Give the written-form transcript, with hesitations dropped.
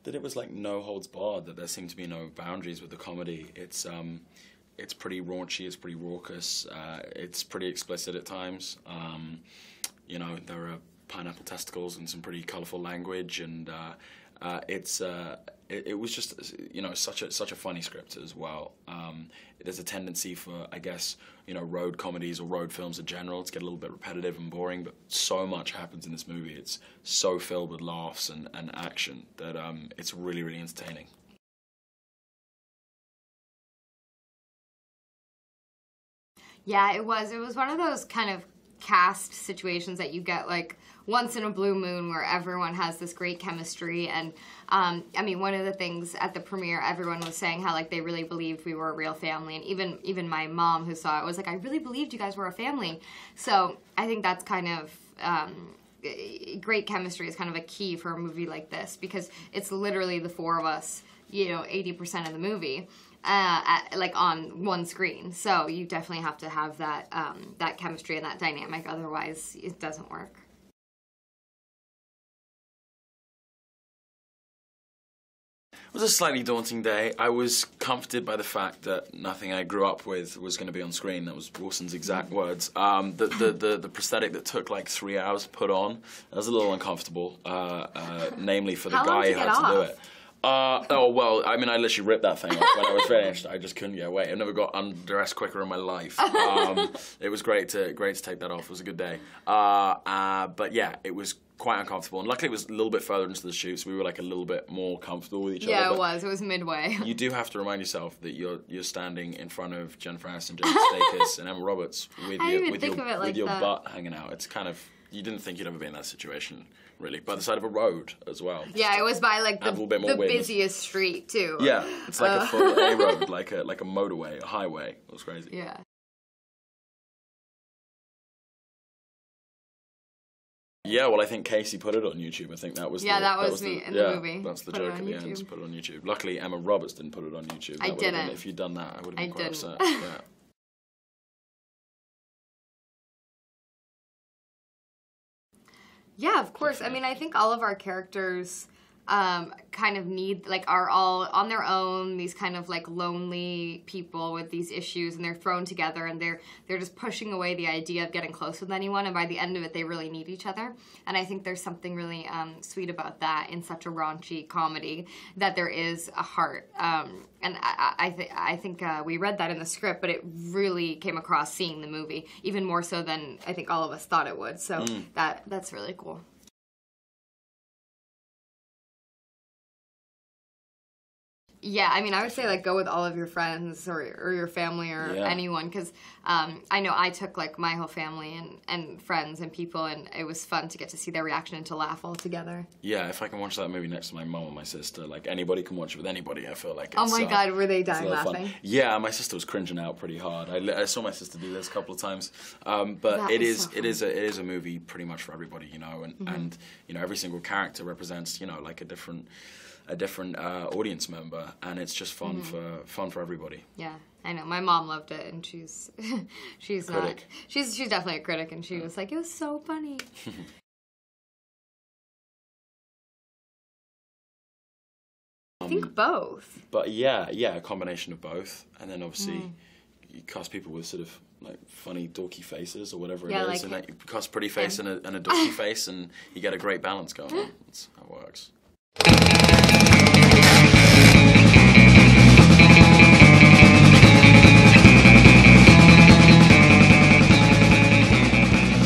that it was like no holds barred, that there seemed to be no boundaries with the comedy. It's pretty raunchy, it's pretty raucous, it's pretty explicit at times. You know, there are pineapple testicles and some pretty colourful language, and it was just, you know, such a funny script as well. There's a tendency for, I guess, you know, road comedies or road films in general to get a little bit repetitive and boring, but so much happens in this movie. It's so filled with laughs and action that it's really, really entertaining. Yeah, it was. It was one of those kind of cast situations that you get like once in a blue moon where everyone has this great chemistry. And I mean, one of the things at the premiere, everyone was saying how like they really believed we were a real family, and even my mom who saw it was like, I really believed you guys were a family. So I think that's kind of great chemistry is kind of a key for a movie like this, because it's literally the four of us, you know, 80% of the movie. Like on one screen, so you definitely have to have that that chemistry and that dynamic. Otherwise, it doesn't work. It was a slightly daunting day. I was comforted by the fact that nothing I grew up with was going to be on screen. That was Rawson's exact words. The prosthetic that took like 3 hours to put on, that was a little uncomfortable, namely for the guy who had to do it. Oh, well, I mean, I literally ripped that thing off when I was finished. I just couldn't get away. I've never got undressed quicker in my life. It was great to take that off. It was a good day. But yeah, it was quite uncomfortable. And luckily it was a little bit further into the shoot, so we were like a little bit more comfortable with each other. Yeah, it was. It was midway. You do have to remind yourself that you're standing in front of Jennifer Aniston, Jason Sudeikis, and Emma Roberts with your butt hanging out. It's kind of, you didn't think you'd ever be in that situation, really. By the side of a road as well. Yeah, it was by like the busiest street too. Yeah, it's like a full A road, like a motorway, a highway. It was crazy. Yeah. Yeah, well, I think Casey put it on YouTube. I think that was that was me in the movie. That's the joke at the end, to put it on YouTube. Luckily, Emma Roberts didn't put it on YouTube. I didn't. If you'd done that, I would have been quite upset. Yeah. Yeah, of course. I mean, I think all of our characters kind of are all on their own, these kind of like lonely people with these issues, and they're thrown together, and they're just pushing away the idea of getting close with anyone, and by the end of it they really need each other. And I think there's something really sweet about that in such a raunchy comedy, that there is a heart. And I think we read that in the script, but it really came across seeing the movie, even more so than I think all of us thought it would. So that's really cool. Yeah, I mean, I would say, like, go with all of your friends or your family or anyone, because I know I took, like, my whole family and friends and people, and it was fun to get to see their reaction and to laugh all together. Yeah, if I can watch that movie next to my mum or my sister, like, anybody can watch it with anybody, I feel like it's, oh my God, were they dying laughing? Fun. Yeah, my sister was cringing out pretty hard. I saw my sister do this a couple of times, but it is a movie pretty much for everybody, you know, and you know, every single character represents, you know, like a different audience member, and it's just fun for everybody. Yeah, I know. My mom loved it, and she's definitely a critic, and she was like, it was so funny. I think both. But yeah, a combination of both, and then obviously you cast people with sort of like funny dorky faces or whatever it is, and you cast a pretty face and a dorky face, and you get a great balance going on. That's how it works.